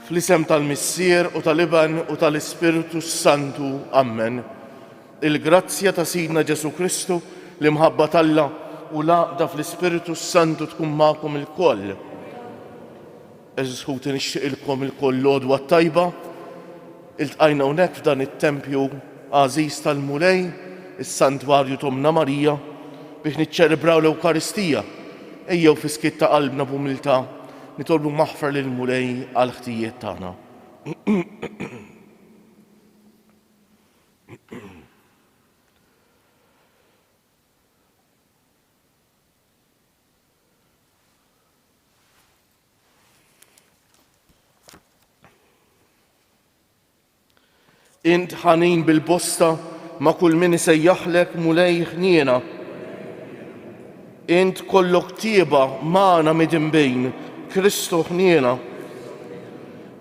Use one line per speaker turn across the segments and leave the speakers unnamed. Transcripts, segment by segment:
Fl-isem tal-Missier u tal-Iban u tal-Ispiritu Santu. Amen. Il-grazzja ta' Sidna Ġesu Kristu, l-imħabba tal-Alla u l-għaqda fl-Ispiritu Santu tkun magħkom il-koll. Eżħuti nixtieqilkom il-koll l-għodwa tajba. Iltqajna hawnhekk f'dan it-tempju għażiż tal-Mulej, is-Santwarju Tomna Marija, biex niċċelebraw l-Ewkaristija. Ejjew fi skitt ta' qalbna b'umiltà nitolbu maħfar lil Mulej għal ħtijiet tagħna. Int ħanin bil-bosta ma' kull min isejjaħlek Mulej ħniena. Int kollok tieba magħna midinbejn Kristu ħniena.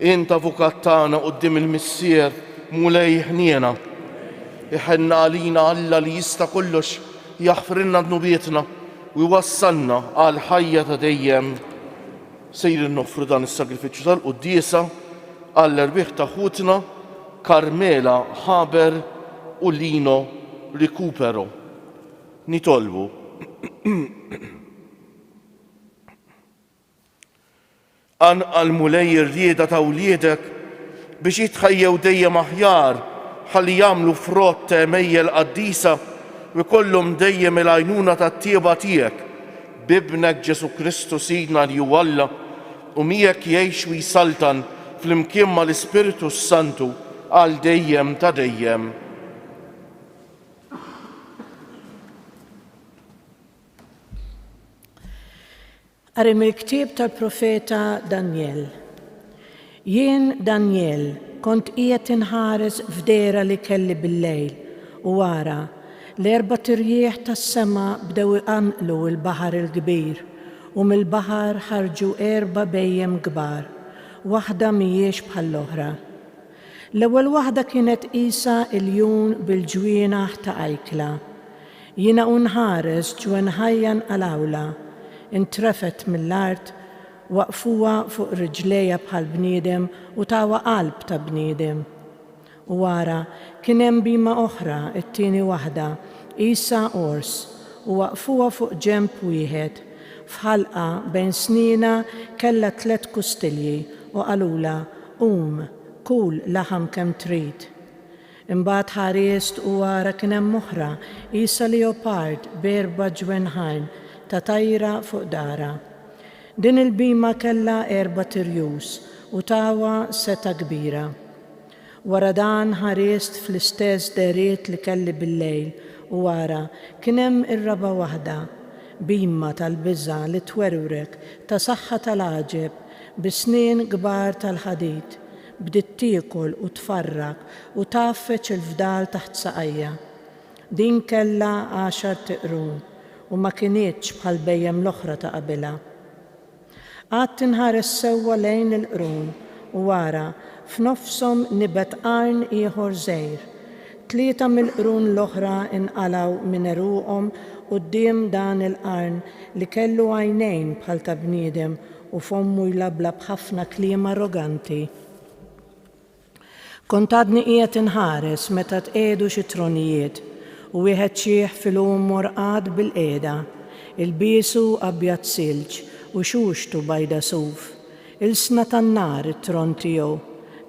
Int avukat tagħna quddiem il-Missier Mulej ħniena. Iħenna għalina Alla li jista' kollox jaħfrilna dnubietna u jwassalna għal ħajja ta' dejjem. Sejrin noffru dan is-sagrifiċċju tal-quddiesa għall-erbieħ ta' ħutna Karmela Haber u Lino Recupero. Nitolbu. Anqal Mulej ir-rieda ta' wliedek biex jitħejjew dejjem aħjar ħalli jagħmlu frott temejjel qaddisa u jkollhom dejjem il-għajnuna tat-tieba tiegħek b'ibnek Ġesu Kristu Sidna li hu Alla u miegħek jgħix u jsaltan flimkien mal-Ispiritu Santu għal dejjem ta' dejjem.
Qari mill-ktieb tal-profeta Daniel. Jien Daniel kont qiegħed inħares f'dera li kelli bil-lejl u wara l-erba' tirjieħ tas-sema bdew iqanqlu l-baħar il-kbir u mill-baħar ħarġu 4 bejjem kbar, waħda mhijiex bħall-oħra. L-ewwel waħda kienet qisha iljun bil-ġwienaħ ta' ajkla. Jiena nħares ġwen ħajjan għal-awla, intrefet mill-art, waqfuha fuq riġlejha bħal bniedem u tawa qalb ta' bniedem. U wara kien hemm bima oħra, it-tieni waħda, qisha ors, u waqfuha fuq ġenb wieħed, f'ħalqa bejn snina kellha 3 kustilji u qalula kul laħam kemm trid. Imbagħad ħarist u wara kien hemm oħra qisha leopard b'4 ġwenħajn ta' tajra fuq dara. Din il-bima kellha 4 tirjus u tawa seta' kbira. Wara dan ħarist fl-istess deriet li kelli bil-lejl u wara kien hemm ir-raba' waħda, bima tal-biża' li twerwrek ta' saħħa tal-għaġeb bi-snien kbar tal-ħadid. Bdiet tiekol u tfarrak u taffeċ il-fdal taħt saqajja. Din kellha 10 tiqrun u ma kienieċ bħal bejjem l-oħra ta' qabilha. Qatt inħares sewwa lejn il-qrun u wara f'nofshom nibet qarn ieħor żgħir. 3 mill-qrun l-oħra inqalgħu minn eruqhom quddiem dan il-qarn li kellu għajnejn bħal ta' bniedem u fommu jlabla b'ħafna kliem arroganti. Kont għadni qiegħed inħares meta tqiedu xi tronijiet u wieħed xieħ fil-umor qagħad bil-qiegħda, il-biesu abjad silġ u xuxtu bajda suf. Il-sna tan-nar it-tron tiegħu,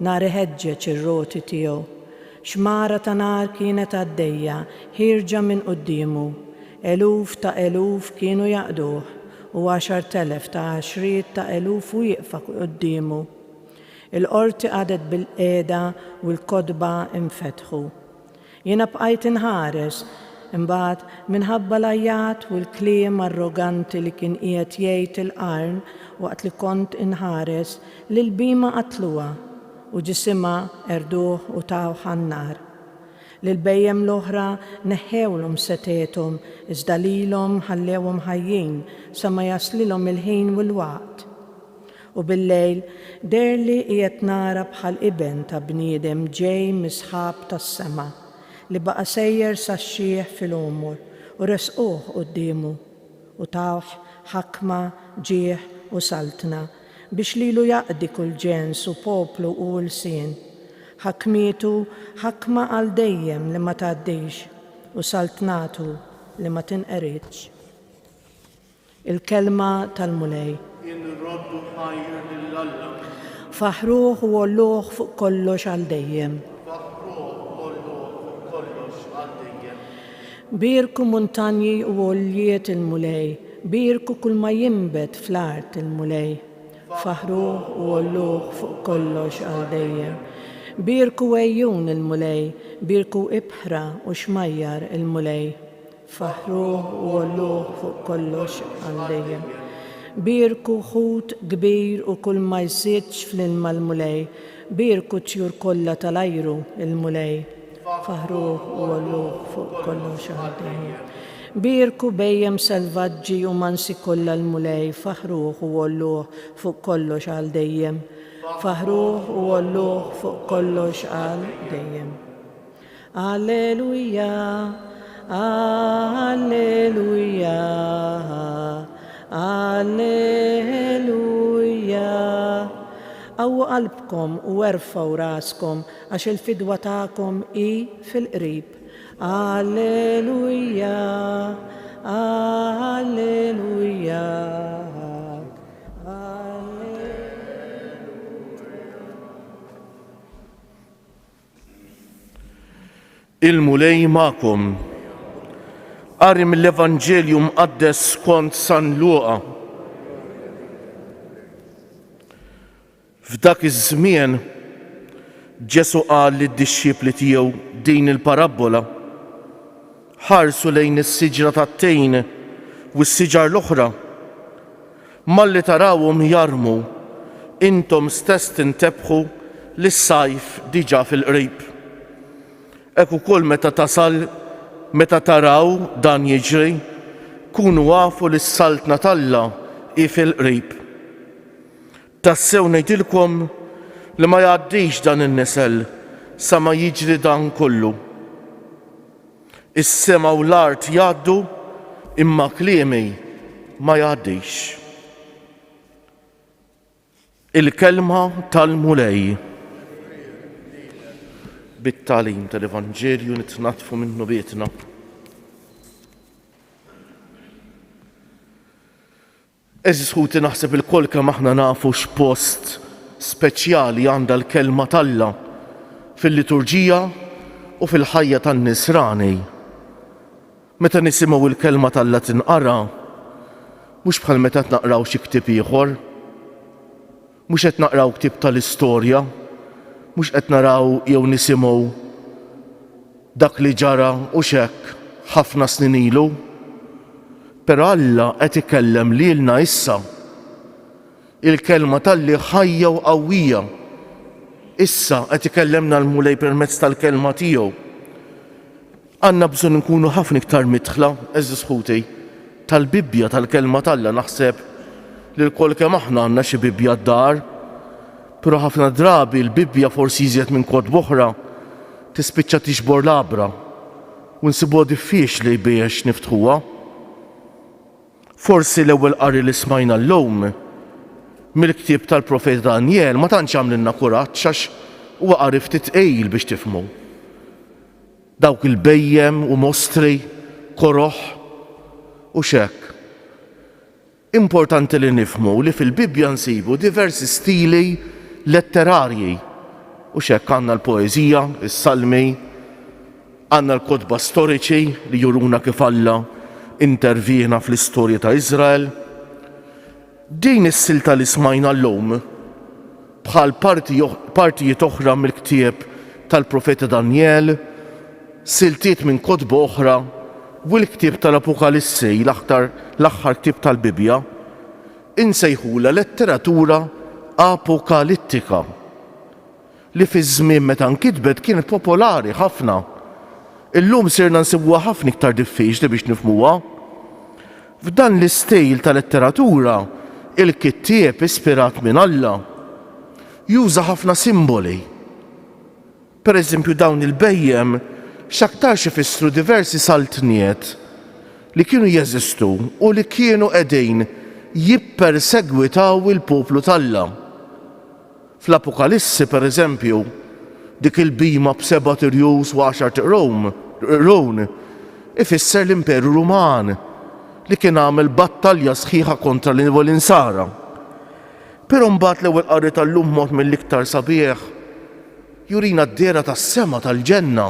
nar iħeġġeġ ir-roti tiegħu. Xmara ta' nar kienet għaddejja ħirġa minn qudiemu. Eluf ta' eluf kienu jaqduh u 10,000 ta' għaxriet ta' eluf wieqfa qudiemu. Il-qorti qadet bil-qiegħda u l-kodba infetħu. Jiena bqajt inħares, imbagħad minħabba l-ajjat u l-kliem arroganti li kien qiegħed jgħid il-qarn waqt li kont inħares li l-bima qatluha u ġisimha erduh u taw ħan-nar. Lil-bejjem l-oħra neħħewlhom setethom iżda lilhom ħallewhom ħajjin sa ma jaslilhom il-ħin u l-waqt. U bil-lejl derli qiegħed nara bħal iben ta' bniedem ġej misħab tas-sema li baqa' sejjer sax-xieħ fil-umur u resquh qudiemu u tawh ħakma, ġieħ u saltna biex lilu jaqdi kull ġens u poplu u l-sien. Ħakmietu ħakma għal dejjem li ma tgħaddix u saltnatu li ma tinqeritx. Il-kelma tal-mulej.
Inroddu ħajr lill-Alla.
Faħruh u għolluh fuq kollox għal dejjem. Birku muntanji u għoljiet il-mulej, birku kull ma jimbet fl-art il-mulej. Faħruh u għolluh fuq kollox għal dejjem. Birku ejjun il-mulej, birku ibħra u xmajjar il-mulej. Faħruh u għolluh fuq kollox għal dejjem. Birku ħut kbir u kull ma jsitx fl-ilma l-mulej, birku tjur kollha tal-ajru il-mulej. Faħruh u għolluh fuq kollox għal dejjem. Birku bejjem selvaġġi u mansi kollha l-mulej, faħruh u għolluh fuq kollox għal dejjem. Faħruh u għolluh fuq kollox għal dejjem. Alleluja, alleluja. Alleluja. Għawu qalbkom u erfaw raskom għax il-fidwa ta'kom i fil-qrib. Alleluja, alleluja.
Il-mulej ma'kom. Qari mill-Evanġelju mqaddes skont San Luqa. F'dak iż-żmien Ġesu qal lid-dixxipli tiegħu din il-parabola. Ħarsu lejn is-siġra tat-tejn u s-siġar l-oħra. Malli tarawhom jarmu, intom stess tintebħu li s-sajf diġà fil-qrib. Hekk ukoll meta taraw dan jiġri, kunu għafu li s-saltna tal-Alla i fil-qrib. Tassew ngħidilkom li ma jgħaddix dan in-nisel sa ma jiġri dan kollu. Is-sema u l-art jgħaddu imma kliemi ma jgħaddix. Il-kelma tal-mulej. Bit-tagħlim tal-Evanġelju nitnatfu minnu bietna. Eżis ħuti naħseb il-kol kemm aħna nafu x'post speċjali għandha l-kelma tal-Alla fil-liturġija u fil-ħajja tan-nisrani. Meta nisimgħu l-kelma tal-Alla tinqara, mhux bħal meta qed naqraw xi ktieb ieħor, mhux qed naqraw ktieb tal-istorja, mhux qed naraw jew nisimgħu dak li ġara u x'hekk ħafna snin ilu. Però Alla qed ikellem lilna issa. Il-kelma tal-li ħajja u qawwija. Issa qed ikellemna l-mulej permezz tal-kelma tiegħu. Għandna bżonn nkunu ħafna iktar midħla, eżis ħuti, tal-Bibbja tal-kelma tal-Alla. Naħseb li l-kol kemm aħna għandna xi Bibbja d-dar, però ħafna drabi l-Bibbja forsi iżjed minn kotb oħra tispiċċa tixbor l-abra u nsibuha diffiċli biex niftħuha. Forsi l-ewwel qari li smajna llum mill-ktieb tal-Profet Daniel ma tantx għamlilna kuraġġ għax huwa qari ftit qejjil biex tifhmu. Dawk il-bejjem u mostri, koroħ u xekk. Importanti li nifhmu li fil-Bibbja nsibu diversi stili letterarji u xekk għandna l-poeżija, is-salmi, għandna l-kotba storiċi li juruna kif Alla intervjena fl-istorja ta' Iżrael. Din is-silta li smajna llum bħal partijiet oħra mill-ktieb tal-Profeta Daniel, siltiet minn kotba oħra u l-ktieb tal-Apokalissi l-aħħar ktieb tal-Bibbja insejħula letteratura apokalittika li fi żmien meta nkitbet kienet popolari ħafna. Illum sirna nsibuha ħafna iktar diffiċli biex nifhmuha. F'dan l-istejl ta' letteratura il-kittieb ispirat minn Alla juża ħafna simboli. Pereżempju dawn il-bejjem x'aktarx ifissru diversi saltniet li kienu jeżistu u li kienu qegħdin jippersegwitaw il-poplu talla. Fl-Apokalissi pereżempju, dik il-bima b'7 tirjus u 10 tiqrun ifisser l-Imperu Ruman li kien għamel battalja sħiħa kontra l-insara. Però mbagħad l-ewwel qari tal-lum mod mill-iktar sabiħ jurina d-dera tas-sema tal-ġenna,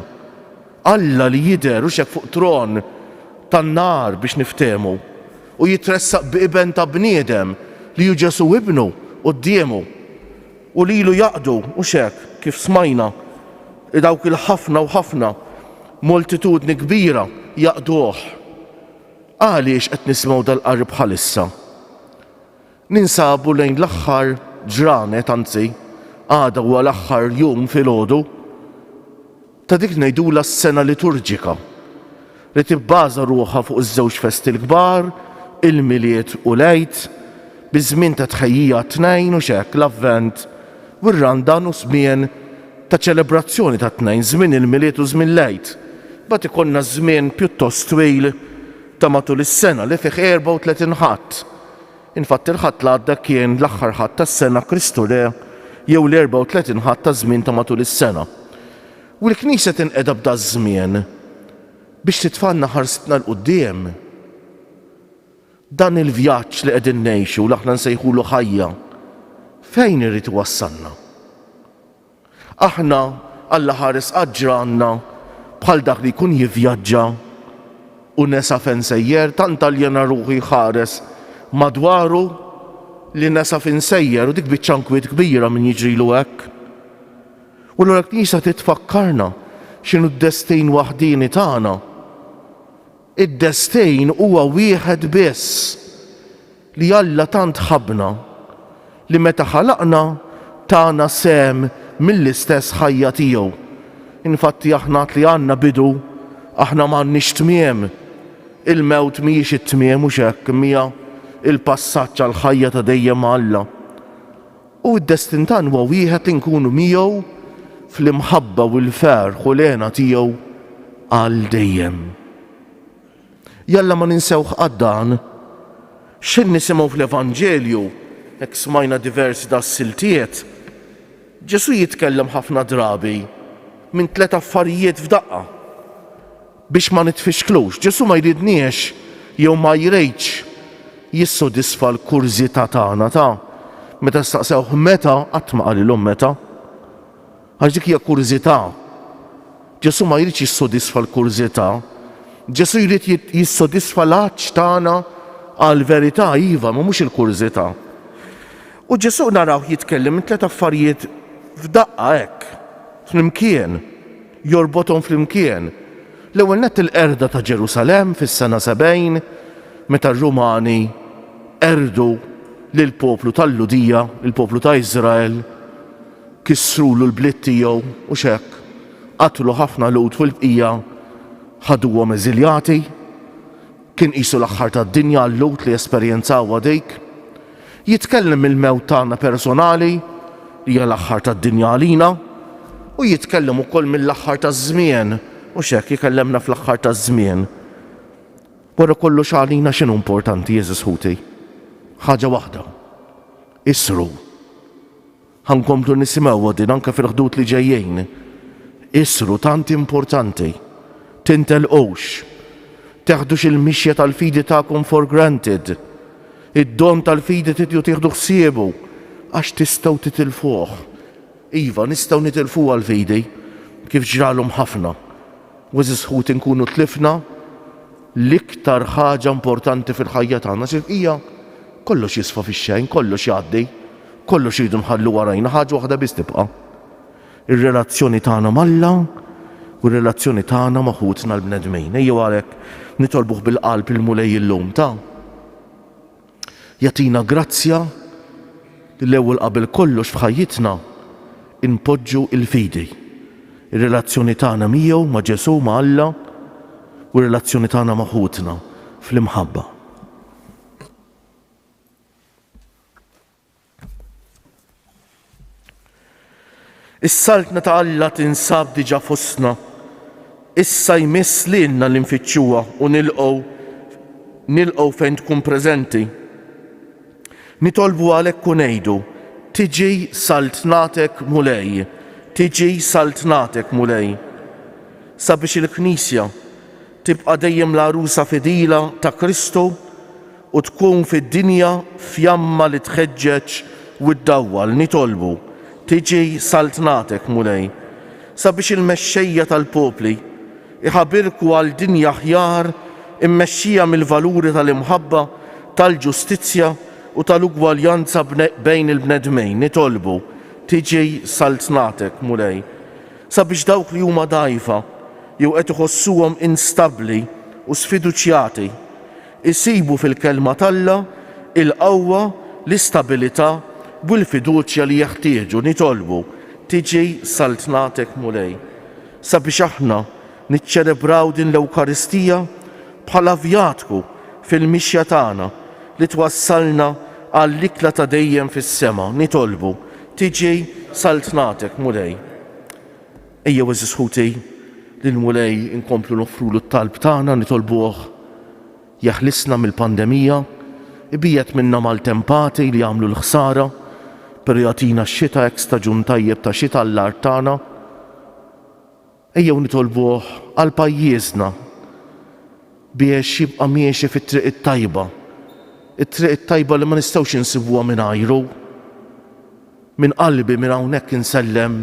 Alla li jidher u xek fuq tron tan-nar biex niftehmu u jitressaq biqben ta' bniedem li hu Ġesu ibnu qudiemu u lilu jaqdu u xek kif smajna dawk il-ħafna u ħafna multitudni kbira jaqduh. Għaliex qed nisimgħu dal-qari bħalissa? Ninsabu lejn l-aħħar ġranet, anzi, għada huwa l-aħħar jum filgħodu ta' dik ngħidula s-sena liturġika li tibbaża ruħha fuq iż-żewġ festi l-kbar, il-Miliet u l-Għid, biż-żmien ta' tħejjija tnejn u xekk l-Avvent u r-Randan u żmien ta' ċelebrazzjoni ta' tnejn, żmien il-Miliet u żmien l-Għid. Bagħad ikollna żmien pjuttost twil ta' matul is-sena li fih 34 ħadd. Infatti il-ħadd li għadda kien l-aħħar ħadd tas-sena Kristu Re jew l-34 ħadd ta' żmien ta' matul is-sena. U l-Knisja tinqeda b'da żmien biex titfanna ħarsitna l-qudiem. Dan il-vjaġġ li qegħdin ngħixu l aħna nsejħulu ħajja fejn irid iwassalna? Aħna Alla ħares aġġranna bħal dak li jkun jivvjaġġa u nesa fejn sejjer tant aljena ruħi ħares madwaru li nesa fejn sejjer u dik biċċankwiet kbira min jiġrilu hekk. U l-Knisja titfakkarna x'inhu d-destin waħdini tagħna. Id-destin huwa wieħed biss li Alla tant ħabna li meta ħalaqna tagħna sem mill-istess ħajja tiegħu. Infatti aħna li għandna bidu, aħna m'għandniex tmiem. Il-mewt mhijiex it-tmiem u xekk mija il-passaġġ għal ħajja ta' dejjem Alla. U d-destin tagħna huwa wieħed li nkunu miegħu fl-imħabba u l-ferħ u l-għena tiegħu għal dejjem. Jalla ma ninsewx dan, x'in nisimgħu fl-Evanġelju, hekk smajna diversi das-siltiet, Ġesu jitkellem ħafna drabi minn 3 affarijiet f'daqqa biex ma nitfixklux. Ġesu ma jridniex jew ma jridx jissodisfa l-kurżità tagħna meta staqsewh meta qatt ma qalilhom meta. Għax dik hija kurżità. Ġesu ma jridx jissodisfa l-kurżità. Ġesu jrid jissodisfa l-għaġġ tagħna għal verità iva, ma mhux il-kurżità. U Ġesu naraw jitkellem minn 3 affarijiet f'daqqa hekk, flimkien, jorbothom flimkien. L-ewwel nett il-qerda ta' Ġerusalemm fis-sena 70 meta r-Rumani erdu lil poplu tal-Ludija, il-poplu ta' Iżrael, kissrulu l-bliet tiegħu u xekk, qatlu ħafna Lut u l-bqija ħaduhom eżiljati, kien qisu l-aħħar tad-dinja għal Lut li esperjenzawha dik. Jitkellem il-mewt tagħna personali li hija l-aħħar tad-dinja għalina u jitkellem ukoll mill-aħħar taż-żmien u xekk jikellemna fl-aħħar taż-żmien. Wara kollox għalina x'inhu importanti Jeżus Ħuti? Ħaġa waħda. Isru. Ħankomplu nisimgħu din anke fil-ħdud li ġejjin. Isru tant importanti. Tintelqux. Teħdux il-mixja tal-fidi tagħkom for granted. Id-don tal-fidi titju tieħdu ħsiebu għax tistgħu titilfuh. Iva, nistgħu nitilfuh għall-fidi kif ġralhom ħafna. U Jeżus Ħuti nkunu tlifna l-iktar ħaġa importanti fil-ħajja tagħna hija kollox jisfa fix-xejn, kollox jgħaddi, kollox iridu nħallu warajna, ħaġa waħda biss tibqa'. Ir-relazzjoni tagħna mal-Alla u r-relazzjoni tagħna ma' ħutna l-bnedmin. Ejjew għalhekk nitolbuh bil-qalb il-mulej illum ta' jagħtina grazzja li l-ewwel qabel kollox f'ħajjitna inpoġġu il-fidi. Ir-relazzjoni tagħna miegħu ma' Ġesu ma' Alla u r-relazzjoni tagħna ma' ħutna fl-imħabba. Is-saltna ta' Alla tinsab diġà fostna. Issa jmiss lilna li nfittxuha u nilqgħu fejn tkun preżenti. Nitolbu għalhekk u ngħidu, tiġi saltnatek mulej, tiġi saltnatek mulej. Sabiex il-Knisja tibqa' dejjem l-arusa fidila ta' Kristu u tkun fid-dinja fjamma li tħeġġeġ u ddawwal. Nitolbu, tiġi saltnatek mulej. Sabiex il-mexxejja tal-popli iħabirku għal dinja aħjar immexxija mill-valuri tal-imħabba, tal-ġustizzja u tal-ugwaljanza bejn il-bnedmejn. Nitolbu, tiġi saltnatek mulej. Sabiex dawk li huma dgħajfa jew qed iħossuhom instabbli u sfiduċjati isibu fil-kelma tAlla il-qawwa, l-istabilità u l-fiduċja li jeħtieġu. Nitolbu, tiġi saltnatek mulej. Sabiex aħna niċċelebraw din l-Ewkaristija bħala vjatku fil-mixja tagħna li twassalna għall-ikla ta' dejjem fis-sema. Nitolbu, tiġi saltnatek mulej. Ejjew eżis ħuti lil mulej inkomplu nofrulu t-talb tagħna, nitolbuh jaħlisna mill-pandemija, ibiet minna mal-tempati li jagħmlu l-ħsara, per jagħtina x-xita staġun tajjeb ta' xita l-art tagħna. Ejjew nitolbuh għal pajjiżna biex jibqa' miexi fit-triq it-tajba. It-triq it-tajba li ma nistgħux insibuha mingħajru. Min qalbi minn hawnhekk insellem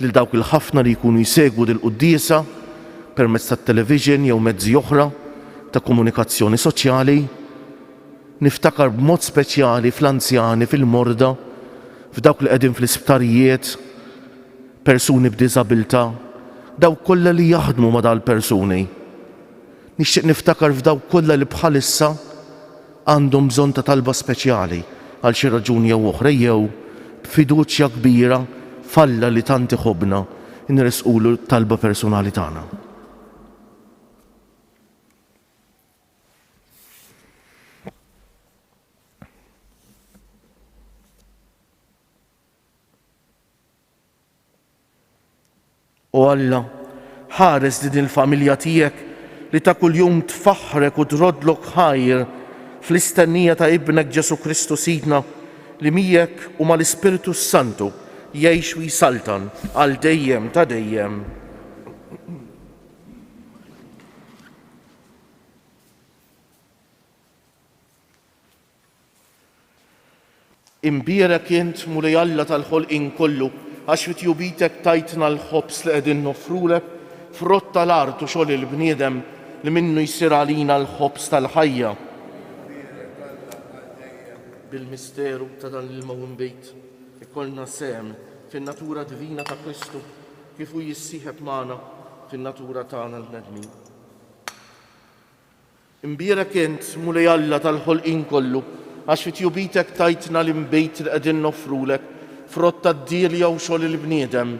lil dawk il-ħafna li jkunu jsegwu dil-quddiesa permezz tat-television jew mezzi oħra ta' komunikazzjoni soċjali. Niftakar b'mod speċjali fl-anzjani, fil-morda, f'dawk li qegħdin fl-isptarijiet, persuni b'diżabilità, dawk kollha li jaħdmu ma' dal-persuni. Nixtieq niftakar f'dawk kollha li bħalissa għandhom bżonn ta' talba speċjali għal xi raġuni jew oħra, jew b'fiduċja kbira f'Alla li tant iħobbna nresqulu talba personali tagħna. U Alla, ħares din il-familja tiegħek li ta' kuljum tfaħħrek u trodlok ħajr fl-istennija ta' ibnek Ġesu Kristu Sidna li miegħek u mal-Ispiritu Santu jgħix u jsaltan għal dejjem ta' dejjem. Imbierek int mulej Alla tal-ħolqien kollu għax fit-jubitek tajtna l-ħobs li qegħdin nofrulek frott tal-art u xogħol il-bniedem li minnu jsir għalina l-ħobs tal-ħajja. Bil-misteru ta' dan il-mawwin bejt ikollna sem fin-natura divina ta' Kristu kif hu jissieħeb magħna fin-natura tagħna l-bnedmin. Imbierek int mulej Alla tal-ħolqien kollu għax fit-jubitek tajtna l-imbejt li qegħdin nofrulek frott tad-dirja u xogħol il-bniedem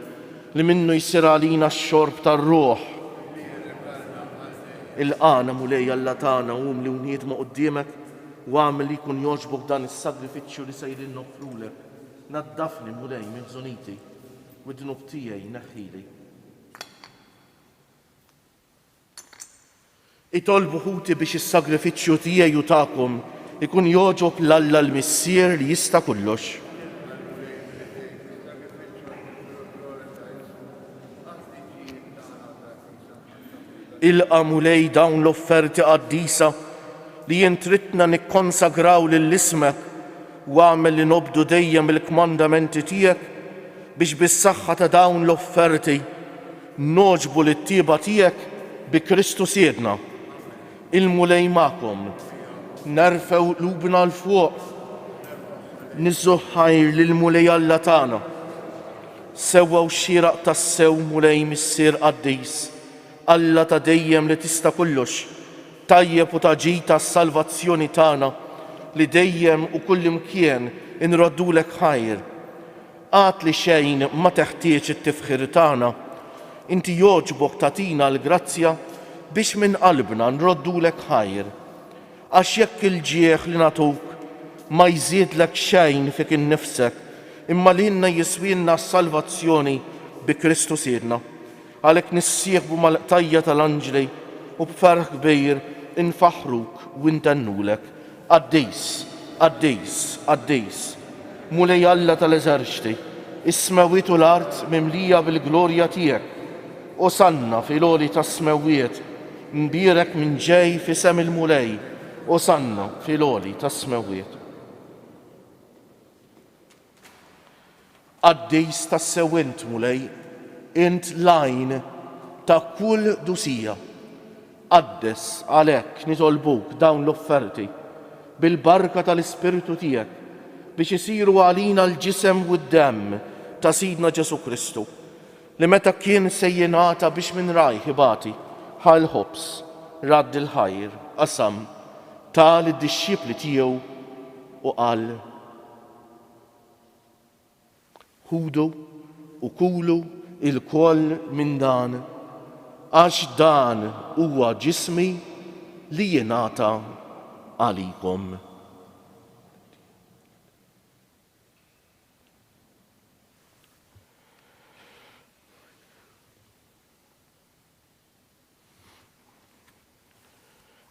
li minnu jsir għalina x-xorb tar-ruħ. Il-qana mulej Alla tagħna hum li wniedma quddiemek u għamel li jkun jogħġbok dan is-sagrifiċċju li sejrin nofrulek. Naddafni mulej minn żuniti u d-dnub tiegħi neħħili. Itolbu ħuti biex is-sagrifiċċju tiegħi u tagħkom ikun jogħġob l-Alla l-Missier li jista' kollox. Ilqa' mulej dawn l-offerti qaddisa li jintritna nikkonsagraw lill-ismek u għamel li nobdu dejjem il-kmandamenti tiegħek biex bis-saħħa ta' dawn l-offerti noġbu lit-tieba tiegħek bi Kristu Siedna. Il-mulej magħkom, nerfew qlubna l-fuq, niżżu ħajr lill-mulej Alla tagħna. Sewwew xieraq tas-sew mulej missier qaddis, Alla ta' dejjem li tista' kollox, tajjeb u taġid tas-salvazzjoni tagħna li dejjem u kull imkien inroddulek ħajr. Għad li xejn ma teħtieġ it-tifħir tagħna, inti jogħġbok tagħtina l-grazzja biex minn qalbna nroddulek ħajr. Għax jekk il-ġieħ li nagħtuk ma jżidlek xejn fik innifsek, imma li inna jiswilna s-salvazzjoni bi Kristu Siedna. Għalhekk nissieħbu mal-qtajja tal-anġli u b'farħ kbir infaħruk u ntennulek. Qaddis, Qaddis, mulej Alla tal-eżerċti, is-smawiet u l-art mimlija bil-glorja tiegħek. Osanna fil-għoli tas-smawiet, nbierek minn ġej f'isem il-mulej. Osanna fil-għoli tas-smawiet. Qaddis tas-sewwint mulej, int lajn ta' kull dusija. Qaddes għalhekk nitolbuk dawn l-offerti bil-barka tal-Ispiritu tiegħek biex isiru għalina l-ġisem u d-demm ta' Sidna Ġesu Kristu, li meta kien se jingħata biex minn rajh ibati ħal ħobs radd il-ħajr qasam tal id-dixxipli tiegħu u qal: ħudu u kulu il-koll minn dan, għax dan huwa ġismi li jingħata għalikom.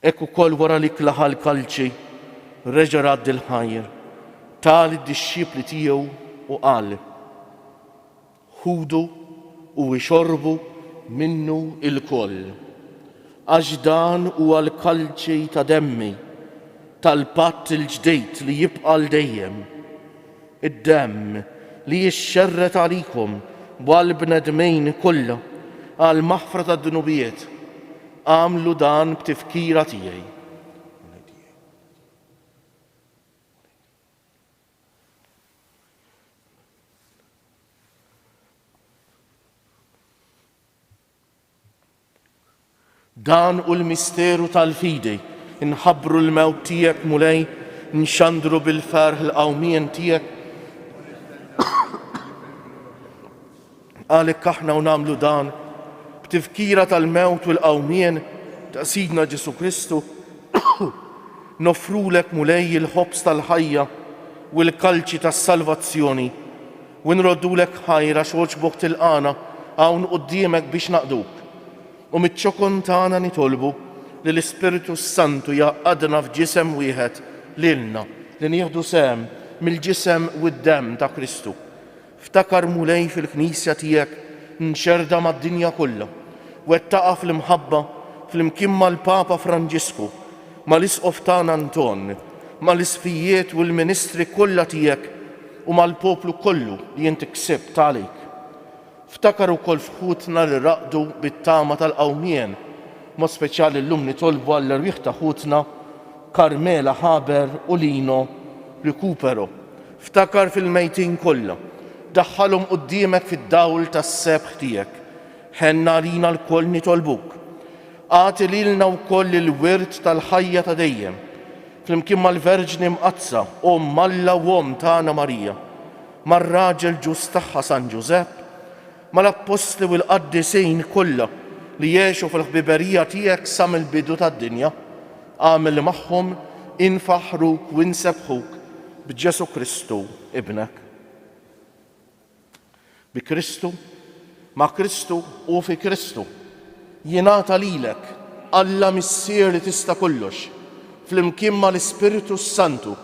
Ekku kol wara li klaħal kalċi, reġa' radd il-ħajr, tal id-dixxipli tiegħu u qal: ħudu u ixorbu minnu il-koll, għax dan huwa l-kalċi ta' demmi tal-patt il-ġdejt li jibqa' l-dejjem, id-demm li jixxerret għalikom bħall-bnedmejn kollha għal maħfra tad-dunubijiet. Għamlu dan b'tifkira tiegħi. Dan u l-misteru tal-fidi, inħabbru l-mewt tiegħek mulej, nxandru bil-ferħ l-qawmien tiegħek. Għalhekk aħna u nagħmlu dan b'tifkira tal-mewt u l-qawmien ta' Sidna Ġesu Kristu, nofrulek mulej il-ħobs tal-ħajja u l-kalċi tas-salvazzjoni u nroddulek ħajra x'oġbok tilqana hawn quddiemek biex naqduk. U mit-ċokon tagħna nitolbu li l-Ispiritu Santu jaqgħadna f'ġisem wieħed lilna li nieħdu sehem mill-ġisem u d-demm ta' Kristu. Ftakar mulej fil-Knisja tiegħek nxerda mad-dinja kollha, wettaqa fl-imħabba fl-imkien mal-Papa Franġisku, mal-Isqof tagħna Anton, mal-isfijiet u l-ministri kollha tiegħek u mal-poplu kollu li inti ksibt għalik. Ftakar ukoll f'ħutna li raqdu bit-tama tal-qawmien, mod speċjali llum nitolbu għall-irwieħ ta' ħutna Karmela Haber u Lino Recupero. Ftakar fil-mejtin kollha, daħħalhom quddiemek fid-dawl tas-sebħ tiegħek. Ħenna lina l-koll nitolbuk. Għati lilna wkoll il-wirt tal-ħajja ta' dejjem, flimkien mal-Verġni Mqazza, Alla u Om tagħna Marija, mar-raġel ġust tagħha San Ġusepp, mal-Apostli u l-Qaddisejn kollha li jgħixu fil-ħbiberija tiegħek sa mill-bidu tad-dinja, għamel magħhom infaħruk u nsebħuk b'Ġesu Kristu ibnek. Bi Kristu, ma' Kristu u fi Kristu, jingħata lilek Alla missier li tista' kollox, flimkien mal-Ispiritu Santu,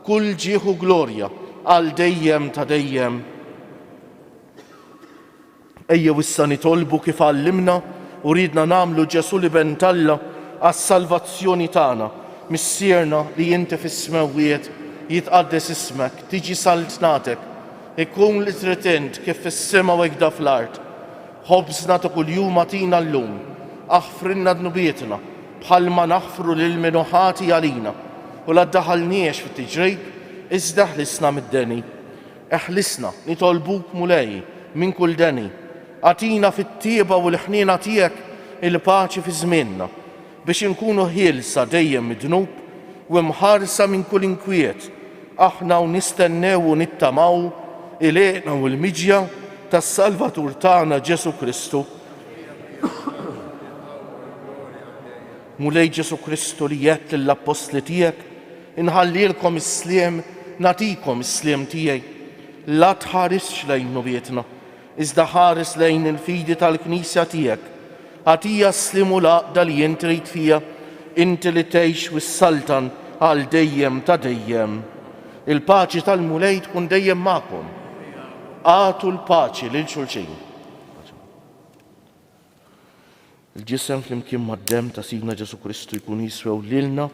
kull ġieħu glorja għal dejjem ta' dejjem. Ejjew issa nitolbu kif għallimna u ridna nagħmlu Ġesu li bentalla għas-salvazzjoni tagħna, missierna li inti fis-smawiet jitqaddes ismek, tiġi saltnatek, ikun li trid int kif fis-sema u hekk fl-art. Ħobżna ta' kuljum agħtina llum, aħfrilna dnubietna bħalma naħfru lil min ħati għalina u la ddaħħalniex fit-tiġrib iżda ħlisna mid-deni. Eħlisna nitolbuk mulej minn kull deni. Għatina fit-tieba u l-ħniena tiegħek il-paċi fi żmienna biex inkunu ħielsa dejjem mid-dnub u mħarsa minn kull inkwiet. Aħna u nistennew u nittamaw il-għeqna u l-miġja tas-Salvatur tagħna Ġesu Kristu. Mulej Ġesu Kristu li jgħid lill-Apostli tiegħek, inħallilkom is-sliem, nagħtikom is-sliem tiegħi. La tħarisx lejn nubietna, iżda ħares lejn il-fidi tal-Knisja tiegħek. Għatija s-slim u l-għaqda li jint trid fija, inti li tgħix wis-saltan għal dejjem ta' dejjem. Il-paċi tal-Mulej tkun dejjem magħkom. Għatu l-paċi lil xulxin. Il-ġisem flimkien mad-dem ta' Sidna Ġesu Kristu jkun jiswew lilna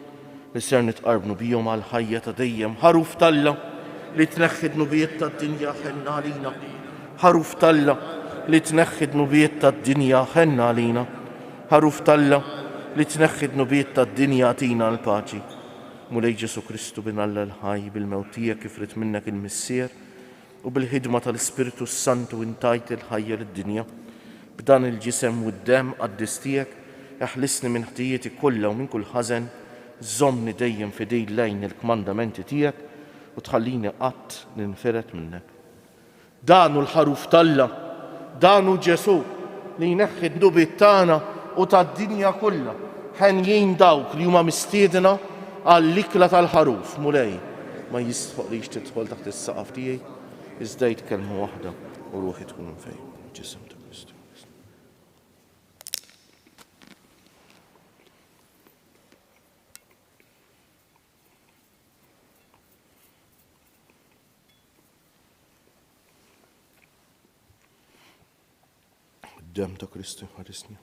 li ser nitqarbnu bihom għal ħajja ta' dejjem. Ħaruf talla li tneħħi d-nubijiet tad-dinja ħenna għalina. Ħaruf talla li tneħħi d-nubijiet tad-dinja ħenna għalina. Ħaruf talla li tneħħi d-nubijiet tad-dinja tina l-paċi. Mulej Ġesu Kristu bin Alla l-ħaj bil-mewtija kif rid minnek il-missier u bil-ħidma tal-Ispiritu Santu intajt il-ħajja lid-dinja. B'dan il-ġisem u d-dem għaddistijek jaħlisni minn ħtijieti kollha u minn kull ħażen, żommni dejjem fidej lejn il-kmandamenti tiegħek u tħallini qatt ninferet minnek. Danu l-ħaruf talla, danu Ġesu li jneħħi d-nubijiet tagħna u tad-dinja kollha. Ħenjin dawk li huma mistiedna għall-ikla tal-ħaruf. Mulej ma jistħoqlix tidħol taħt is-saqaf tiegħi, iżda kelma waħda u ruħi tkun fejn. Ġisem ta' Kristu. Dem ta' Kristu ħarisni.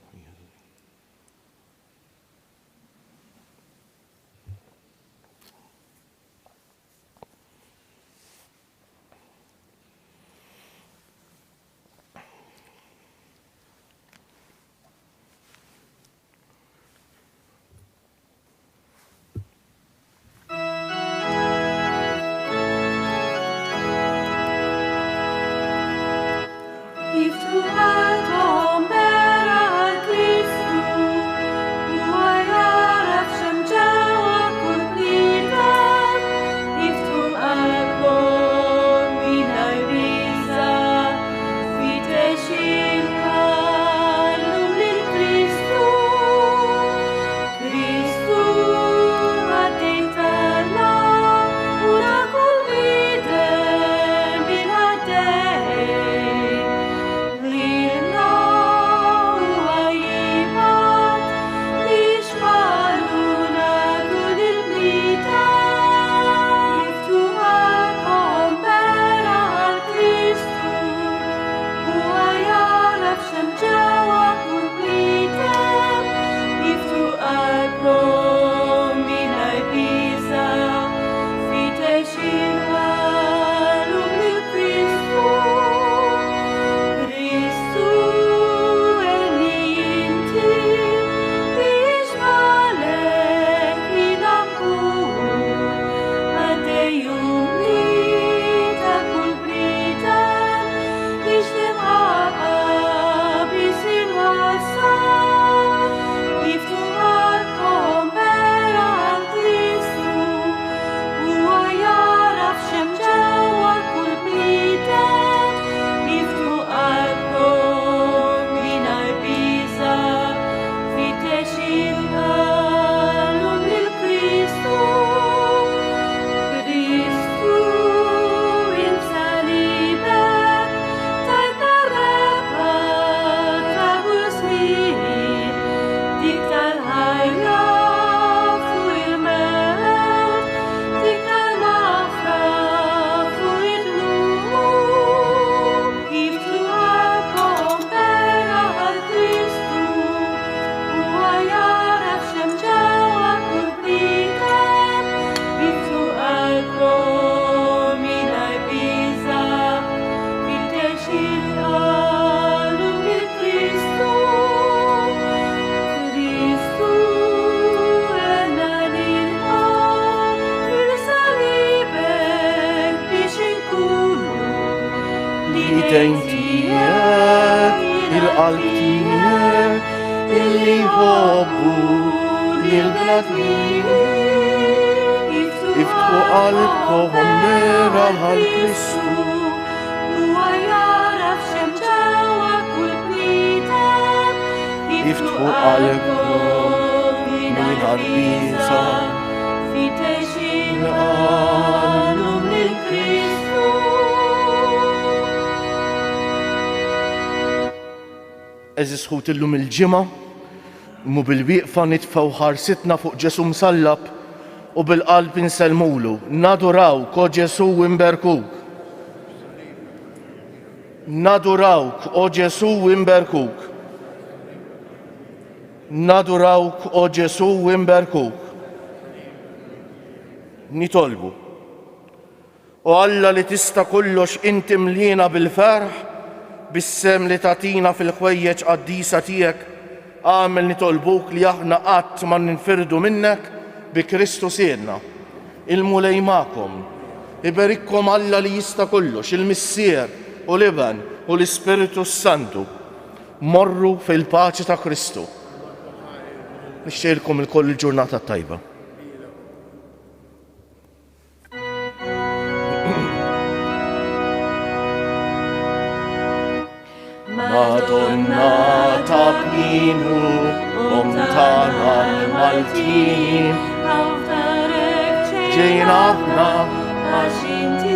Idejn tijek, il-qalb tijek, illi hobbu lil-bladmin. Iftħu qalbkom mera għal-Kristu.
Huwa jaraf xem ġewwa kull bniedem.
Iftħu qalbkom mingħajr biża'
fi teġin għallum lil-Kristu.
Eżis ħut illum il-ġimgħa, mu bil-wieqfa nitfgħu ħarsitna fuq Ġesu msallab u bil-qalb inselmulu, nadurawk, o Ġesu imberkuk. Nadurawk, o Ġesu imberkuk. Nadurawk, o Ġesu imberkuk. Nitolbu. U Alla li tista' kollox inti mlina bil-ferħ, bis-sem li tatina fil-ħwejjeġ qaddisa tiegħek, għamel nitolbuk li aħna qatt ma ninfirdu minnek bi Kristu siedna. Il-mulej ma'kom, iberikkom Alla li jista' kollox, il-Missier u l-Iban u l-Ispiritu Santu. Morru fil-paċi ta' Kristu. Nixtieqilkom il-koll il-ġurnata tajba.
Madonna ta' bninu, tana l-Maltin,
Għawtarek
ġejna aħna
għax inti